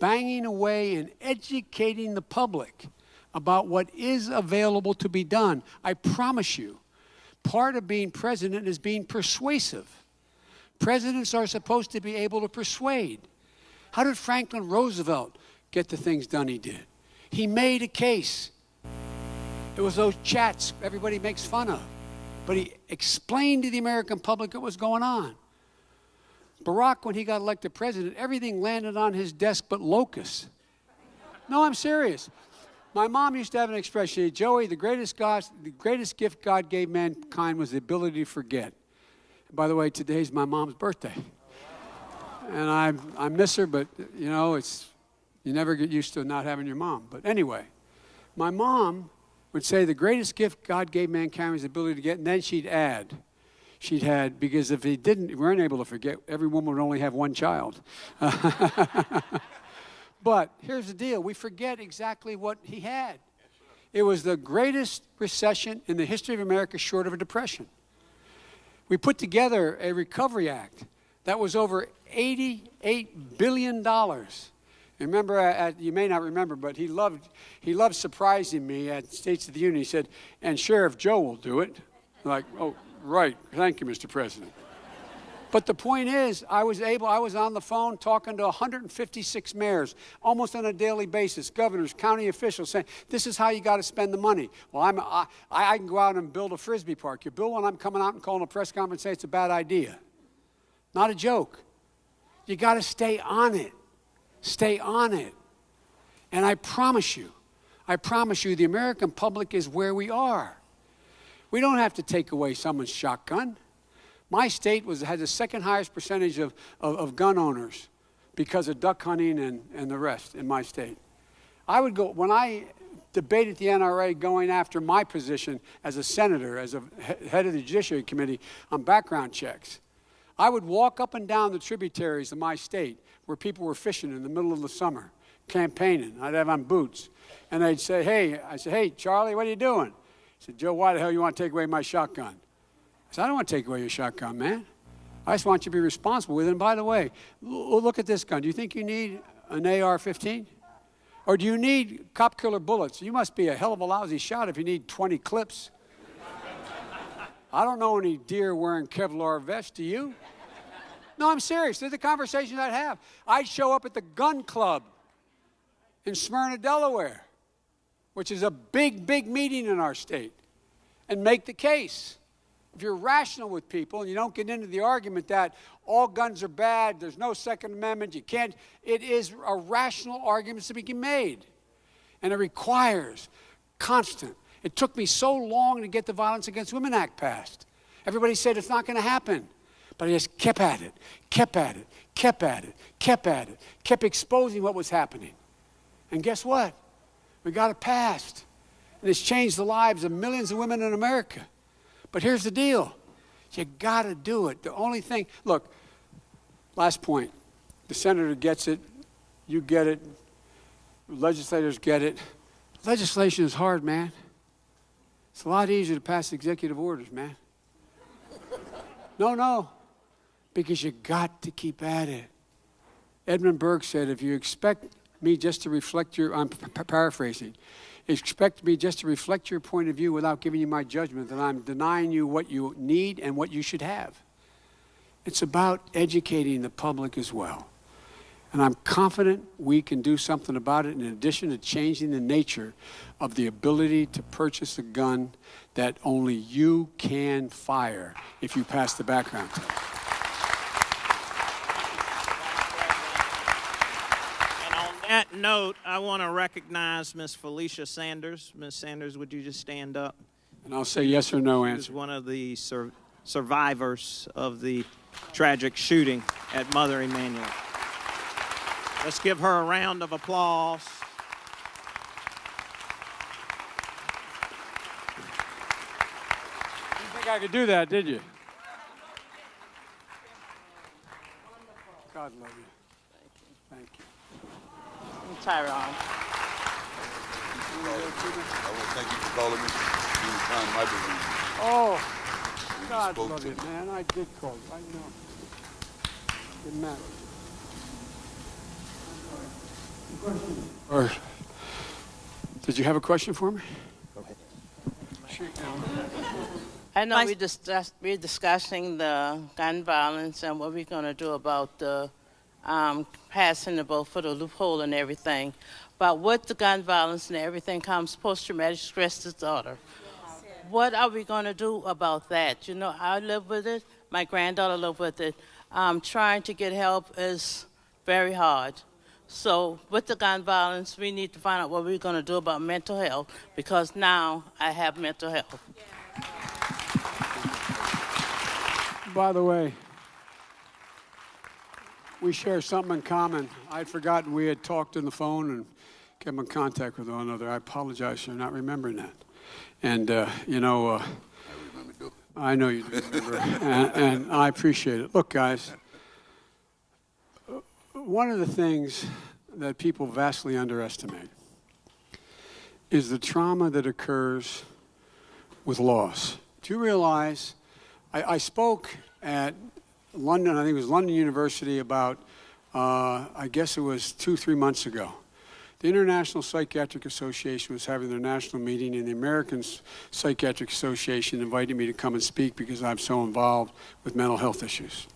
banging away and educating the public about what is available to be done. I promise you, part of being president is being persuasive. Presidents are supposed to be able to persuade. How did Franklin Roosevelt get the things done he did? He made a case. It was those chats everybody makes fun of. But he explained to the American public what was going on. Barack, when he got elected president, everything landed on his desk but locusts. No, I'm serious. My mom used to have an expression, Joey, the greatest gift God gave mankind was the ability to forget. And by the way, today's my mom's birthday. And I miss her, but, you know, you never get used to not having your mom. But anyway, my mom would say the greatest gift God gave mankind was the ability to get, and then she'd add, because if we weren't able to forget, every woman would only have one child. But here's the deal. We forget exactly what he had. It was the greatest recession in the history of America short of a depression. We put together a Recovery Act that was over $88 billion. Remember, you may not remember, but he loved surprising me at States of the Union. He said, and Sheriff Joe will do it. Like, oh, right. Thank you, Mr. President. But the point is, I was on the phone talking to 156 mayors, almost on a daily basis, governors, county officials, saying, this is how you got to spend the money. Well, I can go out and build a Frisbee park. You build one, I'm coming out and calling a press conference and say it's a bad idea. Not a joke. You got to stay on it. Stay on it. And I promise you, the American public is where we are. We don't have to take away someone's shotgun. My state had the second highest percentage of gun owners because of duck hunting and the rest in my state. I would go, when I debated the NRA going after my position as a senator, as a head of the Judiciary Committee on background checks, I would walk up and down the tributaries of my state where people were fishing in the middle of the summer, campaigning. I'd have on boots. And they'd say, hey, Charlie, what are you doing? I said, Joe, why the hell you want to take away my shotgun? I said, I don't want to take away your shotgun, man. I just want you to be responsible with it. And by the way, look at this gun. Do you think you need an AR-15? Or do you need cop killer bullets? You must be a hell of a lousy shot if you need 20 clips. I don't know any deer wearing Kevlar vests, do you? No, I'm serious. This is the conversation I'd have. I'd show up at the gun club in Smyrna, Delaware, which is a big, big meeting in our state, and make the case. If you're rational with people and you don't get into the argument that all guns are bad, there's no Second Amendment, you can't, it is a rational argument to be made. And it requires constant. It took me so long to get the Violence Against Women Act passed. Everybody said it's not going to happen. But I just kept at it, kept at it, kept at it, kept at it, kept exposing what was happening. And guess what? We got it passed. And it's changed the lives of millions of women in America. But here's the deal. You got to do it. The only thing, look, last point. The senator gets it. You get it. Legislators get it. Legislation is hard, man. It's a lot easier to pass executive orders, man. No. Because you got to keep at it. Edmund Burke said, if you expect me just to reflect your, I'm paraphrasing, expect me just to reflect your point of view without giving you my judgment, then I'm denying you what you need and what you should have. It's about educating the public as well. And I'm confident we can do something about it in addition to changing the nature of the ability to purchase a gun that only you can fire if you pass the background test. And on that note, I want to recognize Ms. Felicia Sanders. Ms. Sanders, would you just stand up? And I'll say yes or no answer. She's one of the survivors of the tragic shooting at Mother Emanuel. Let's give her a round of applause. You didn't think I could do that, did you? God love you. Thank you. Tyrone. I want to thank you for calling me. You find my bereavement. Oh, God love you, man. I did call you. I know. Didn't matter. Or did you have a question for me? I know Vice- we're discussing the gun violence and what we're going to do about the passing the vote for the loophole and everything. But with the gun violence and everything comes post-traumatic stress disorder. What are we going to do about that? You know, I live with it. My granddaughter lives with it. Trying to get help is very hard. So with the gun violence, we need to find out what we're going to do about mental health, because now I have mental health. By the way, we share something in common. I'd forgotten we had talked on the phone and kept in contact with one another. I apologize for not remembering that. And, you know, I remember too. I know you do remember, and I appreciate it. Look, guys, one of the things that people vastly underestimate is the trauma that occurs with loss. Do you realize, I spoke at London, I think it was London University about, I guess it was 2-3 months ago. The International Psychiatric Association was having their national meeting, and the American Psychiatric Association invited me to come and speak because I'm so involved with mental health issues.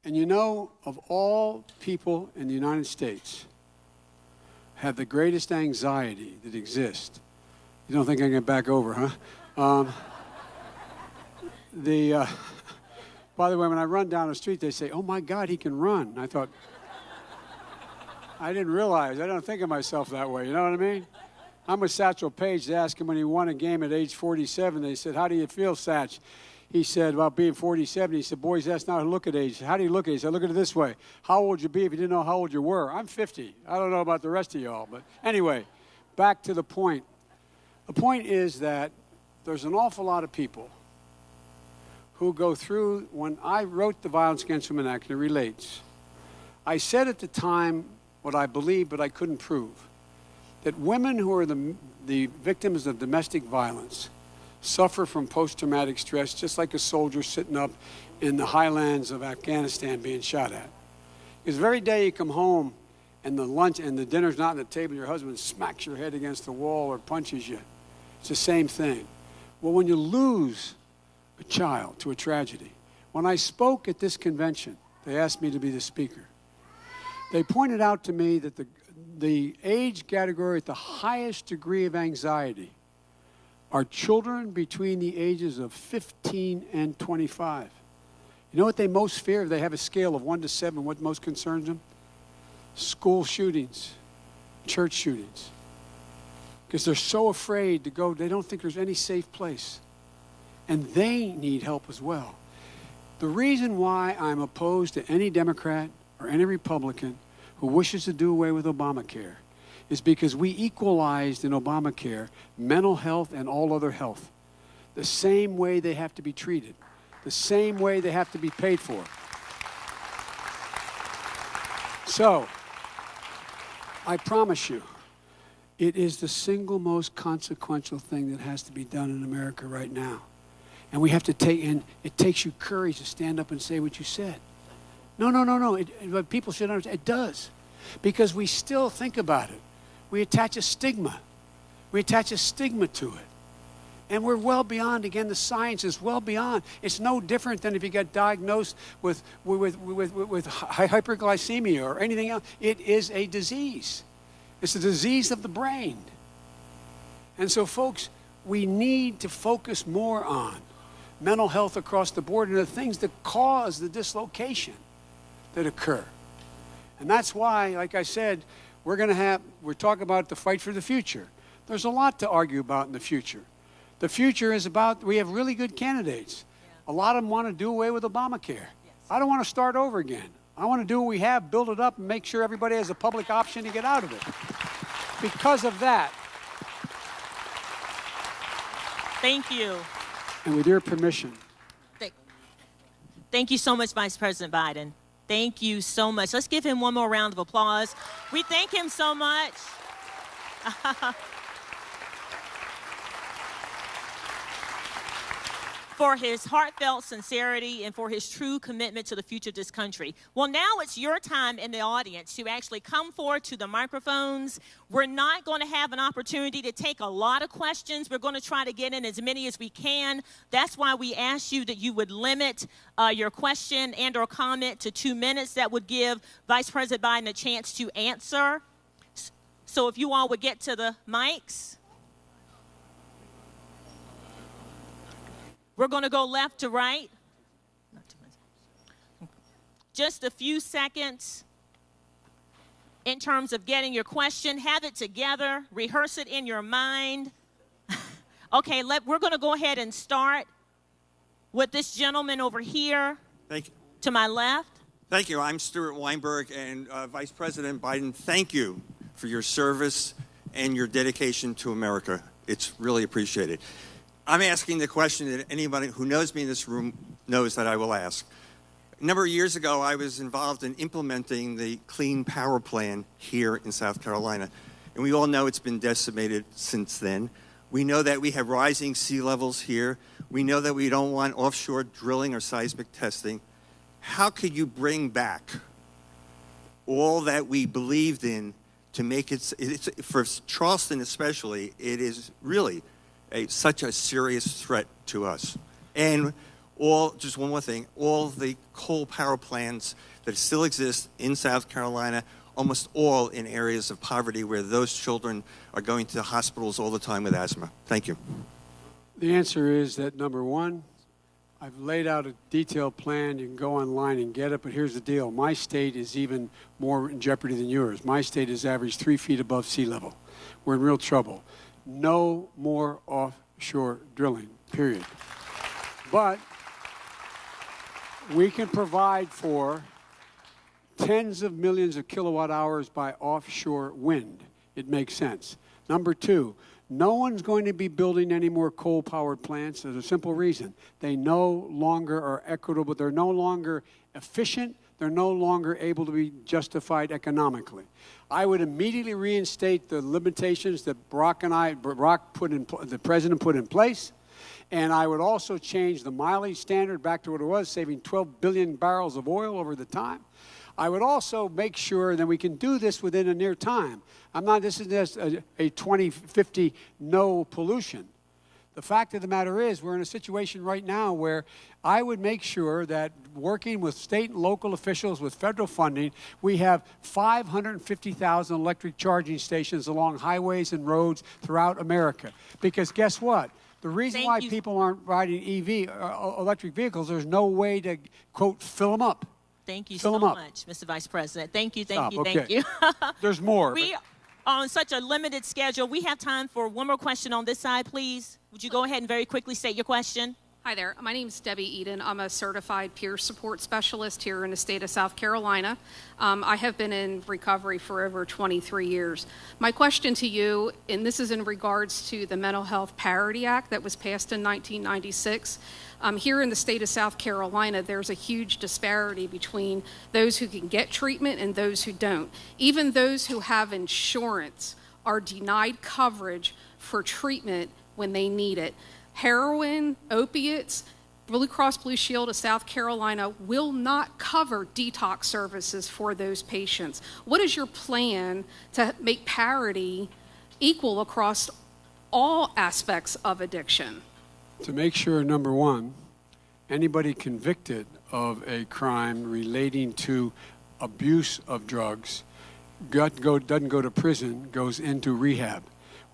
And you know, of all people in the United States, have the greatest anxiety that exists. You don't think I can get back over, huh? By the way, when I run down the street, they say, "Oh my God, he can run." And I thought, I didn't realize. I don't think of myself that way. You know what I mean? I'm with Satchel Paige. They asked him when he won a game at age 47. They said, "How do you feel, Satch?" He said, about being 47. He said, "Boys, that's not how to look at age. How do you look at it?" He said, "Look at it this way. How old would you be if you didn't know how old you were?" I'm 50. I don't know about the rest of y'all. But anyway, back to the point. The point is that there's an awful lot of people who go through, when I wrote the Violence Against Women Act, and it relates, I said at the time what I believed, but I couldn't prove, that women who are the victims of domestic violence suffer from post-traumatic stress, just like a soldier sitting up in the highlands of Afghanistan being shot at. Because the very day you come home and the lunch and the dinner's not on the table, your husband smacks your head against the wall or punches you. It's the same thing. Well, when you lose a child to a tragedy, when I spoke at this convention, they asked me to be the speaker. They pointed out to me that the age category at the highest degree of anxiety are children between the ages of 15 and 25. You know what they most fear? They have a scale of 1 to 7. What most concerns them? School shootings, church shootings. Because they're so afraid to go, they don't think there's any safe place. And they need help as well. The reason why I'm opposed to any Democrat or any Republican who wishes to do away with Obamacare is because we equalized in Obamacare mental health and all other health the same way they have to be treated, the same way they have to be paid for. So, I promise you, it is the single most consequential thing that has to be done in America right now. And we have to take, and it takes you courage to stand up and say what you said. No. But people should understand, it does. Because we still think about it. We attach a stigma. We attach a stigma to it. And we're well beyond, again, the science is well beyond. It's no different than if you got diagnosed with hyperglycemia or anything else. It is a disease. It's a disease of the brain. And so, folks, we need to focus more on mental health across the board and the things that cause the dislocation that occur. And that's why, like I said, we're talking about the fight for the future. There's a lot to argue about in the future. The future is about, we have really good candidates. A lot of them want to do away with Obamacare. I don't want to start over again. I want to do what we have, build it up, and make sure everybody has a public option to get out of it. Because of that, Thank you. and with your permission, Thank you so much, Vice President Biden. Thank you so much. Let's give him one more round of applause. We thank him so much. for his heartfelt sincerity and for his true commitment to the future of this country. Well, now it's your time in the audience to actually come forward to the microphones. We're not going to have an opportunity to take a lot of questions. We're going to try to get in as many as we can. That's why we asked you that you would limit your question and or comment to 2 minutes. That would give Vice President Biden a chance to answer. So if you all would get to the mics. We're going to go left to right. Just a few seconds in terms of getting your question. Have it together. Rehearse it in your mind. Okay, we're going to go ahead and start with this gentleman over here. Thank you. To my left. Thank you. I'm Stuart Weinberg, and Vice President Biden, thank you for your service and your dedication to America. It's really appreciated. I'm asking the question that anybody who knows me in this room knows that I will ask. A number of years ago, I was involved in implementing the Clean Power Plan here in South Carolina, and we all know it's been decimated since then. We know that we have rising sea levels here. We know that we don't want offshore drilling or seismic testing. How could you bring back all that we believed in to make it, for Charleston especially, it is really such a serious threat to us. And just one more thing, all the coal power plants that still exist in South Carolina, almost all in areas of poverty where those children are going to the hospitals all the time with asthma. Thank you. The answer is that, number one, I've laid out a detailed plan. You can go online and get it, but here's the deal. My state is even more in jeopardy than yours. My state is averaged 3 feet above sea level. We're in real trouble. No more offshore drilling, period. But we can provide for tens of millions of kilowatt hours by offshore wind. It makes sense. Number two, no one's going to be building any more coal-powered plants. There's a simple reason. They no longer are equitable. They're no longer efficient. They're no longer able to be justified economically. I would immediately reinstate the limitations that the president put in place. And I would also change the mileage standard back to what it was, saving 12 billion barrels of oil over the time. I would also make sure that we can do this within a near time. This is just a 2050 no pollution. The fact of the matter is we're in a situation right now where I would make sure that working with state and local officials with federal funding, we have 550,000 electric charging stations along highways and roads throughout America. Because guess what? The reason why people aren't riding electric vehicles, there's no way to, quote, fill them up. Thank you so much, Mr. Vice President. Thank you. There's more. We are on such a limited schedule. We have time for one more question on this side, please. Would you go ahead and very quickly state your question? Hi there. My name is Debbie Eden. I'm a certified peer support specialist here in the state of South Carolina. I have been in recovery for over 23 years. My question to you, and this is in regards to the Mental Health Parity Act that was passed in 1996. Here in the state of South Carolina, there's a huge disparity between those who can get treatment and those who don't. Even those who have insurance are denied coverage for treatment when they need it. Heroin, opiates, Blue Cross Blue Shield of South Carolina will not cover detox services for those patients. What is your plan to make parity equal across all aspects of addiction? To make sure, number one, anybody convicted of a crime relating to abuse of drugs doesn't go to prison, goes into rehab.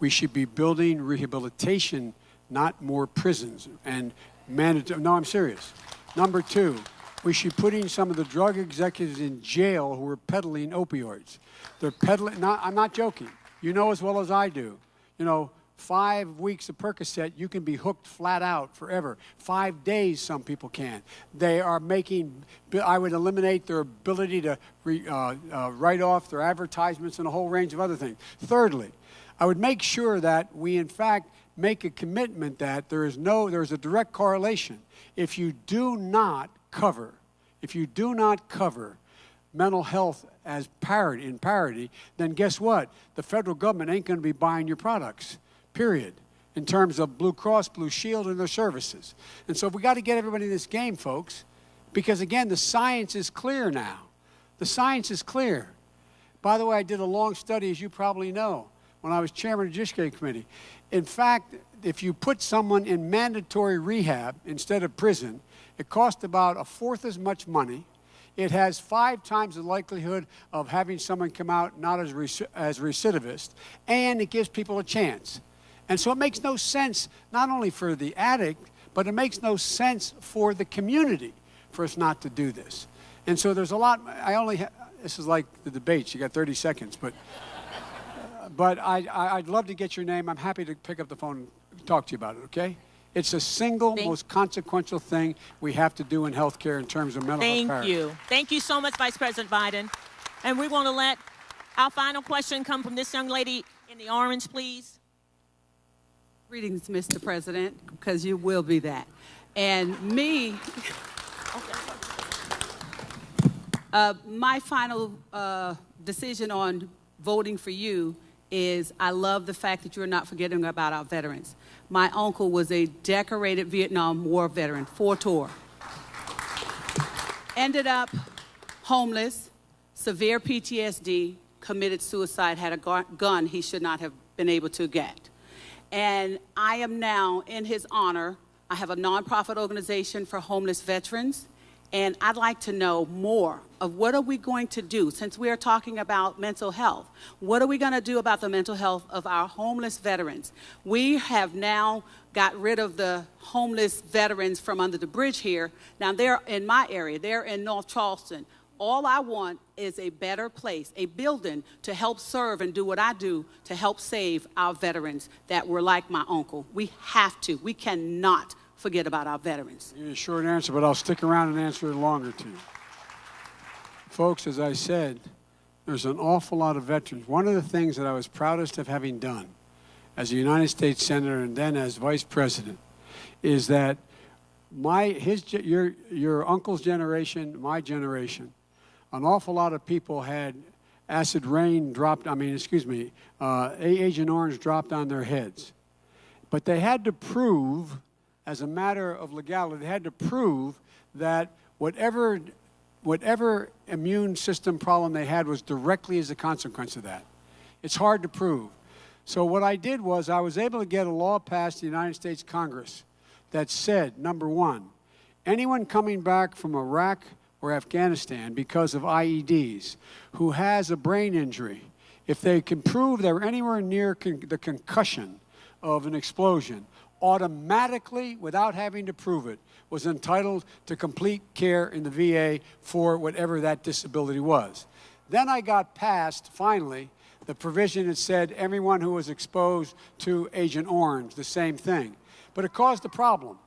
We should be building rehabilitation, not more prisons and mandatory. No, I'm serious. Number two, we should put in some of the drug executives in jail who are peddling opioids. They're peddling, I'm not joking. You know as well as I do. 5 weeks of Percocet, you can be hooked flat out forever. 5 days, some people can. They are I would eliminate their ability to write off their advertisements and a whole range of other things. Thirdly, I would make sure that we, in fact, make a commitment that there's a direct correlation. If you do not cover mental health as parity, then guess what? The federal government ain't going to be buying your products, period. in terms of Blue Cross, Blue Shield, and their services. And so we got to get everybody in this game, folks, because, again, the science is clear now. The science is clear. By the way, I did a long study, as you probably know, when I was chairman of the Judiciary Committee. In fact, if you put someone in mandatory rehab instead of prison, it costs about a fourth as much money. It has 5 times the likelihood of having someone come out not as recidivist, and it gives people a chance. And so it makes no sense, not only for the addict, but it makes no sense for the community for us not to do this. And so there's a lot, this is like the debates, you got 30 seconds, but I'd love to get your name. I'm happy to pick up the phone and talk to you about it, okay? It's the single most consequential thing we have to do in healthcare in terms of mental health parity. Thank you. Thank you so much, Vice President Biden. And we want to let our final question come from this young lady in the orange, please. Greetings, Mr. President, because you will be that. And me, my final decision on voting for you is I love the fact that you're not forgetting about our veterans. My uncle was a decorated Vietnam War veteran, 4 tour. Ended up homeless, severe PTSD, committed suicide, had a gun he should not have been able to get. And I am now, in his honor, I have a nonprofit organization for homeless veterans, and I'd like to know more of what are we going to do, since we are talking about mental health. What are we going to do about the mental health of our homeless veterans? We have now got rid of the homeless veterans from under the bridge here. Now they're in my area, they're in North Charleston. All I want is a better place, a building to help serve and do what I do to help save our veterans that were like my uncle. We have to, we cannot forget about our veterans. A short answer, but I'll stick around and answer it longer to you. Folks, as I said, there's an awful lot of veterans. One of the things that I was proudest of having done as a United States Senator and then as Vice President is that your uncle's generation, my generation, an awful lot of people had Agent Orange dropped on their heads. But they had to prove, as a matter of legality, they had to prove that whatever immune system problem they had was directly as a consequence of that. It's hard to prove. So what I did was I was able to get a law passed in the United States Congress that said, number one, anyone coming back from Iraq or Afghanistan because of IEDs who has a brain injury, if they can prove they're anywhere near the concussion of an explosion, automatically, without having to prove it, was entitled to complete care in the VA for whatever that disability was. Then I got past, finally, the provision that said everyone who was exposed to Agent Orange, the same thing. But it caused a problem.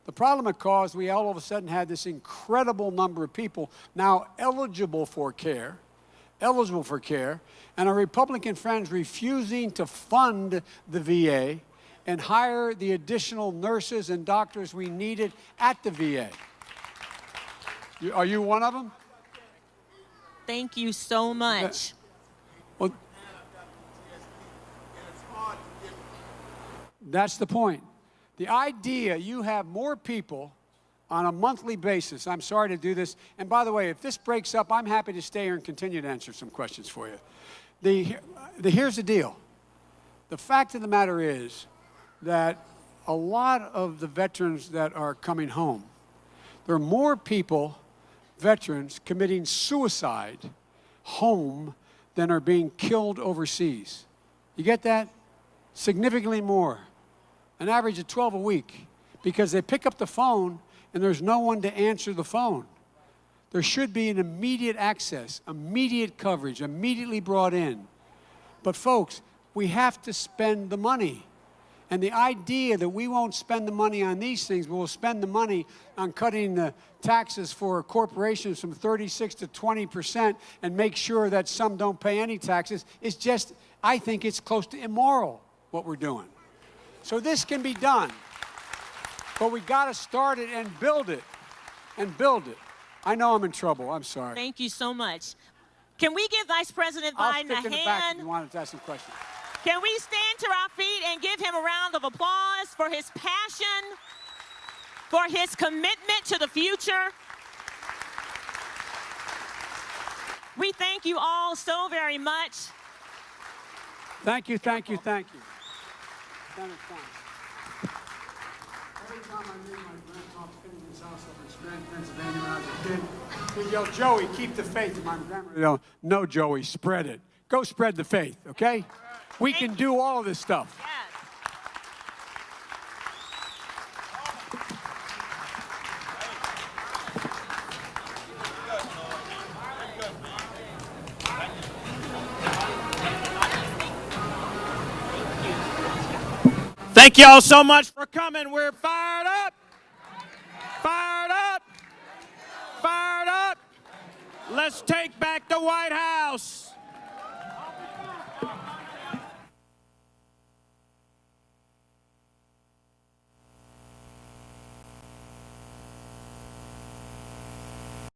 The problem it caused, we all of a sudden had this incredible number of people now eligible for care, and our Republican friends refusing to fund the VA and hire the additional nurses and doctors we needed at the VA. Are you one of them? Thank you so much. Well, that's the point. The idea you have more people on a monthly basis. I'm sorry to do this. And by the way, if this breaks up, I'm happy to stay here and continue to answer some questions for you. Here's the deal. The fact of the matter is that a lot of the veterans that are coming home, there are more people, veterans, committing suicide home than are being killed overseas. You get that? Significantly more. An average of 12 a week, because they pick up the phone and there's no one to answer the phone. There should be an immediate access, immediate coverage, immediately brought in. But folks, we have to spend the money. And the idea that we won't spend the money on these things, but we'll spend the money on cutting the taxes for corporations from 36 to 20% and make sure that some don't pay any taxes is just, I think it's close to immoral, what we're doing. So this can be done, but we got to start it and build it, I know I'm in trouble. I'm sorry. Thank you so much. Can we give Vice President Biden I'll stick a in the back if hand? you wanted to ask some questions. Can we stand to our feet and give him a round of applause for his passion, for his commitment to the future? We thank you all so very much. Thank you, thank you, thank you. Senator Klein. Every time I knew my grandpa was in his house over in Scranton, Pennsylvania when I was a kid, he'd yell, Joey, keep the faith. And my grandmother would yell, no, Joey, spread it. Go spread the faith, okay? We can do all of this stuff. Yes. Thank you all so much for coming. We're fired up. Fired up. Fired up. Let's take back the White House.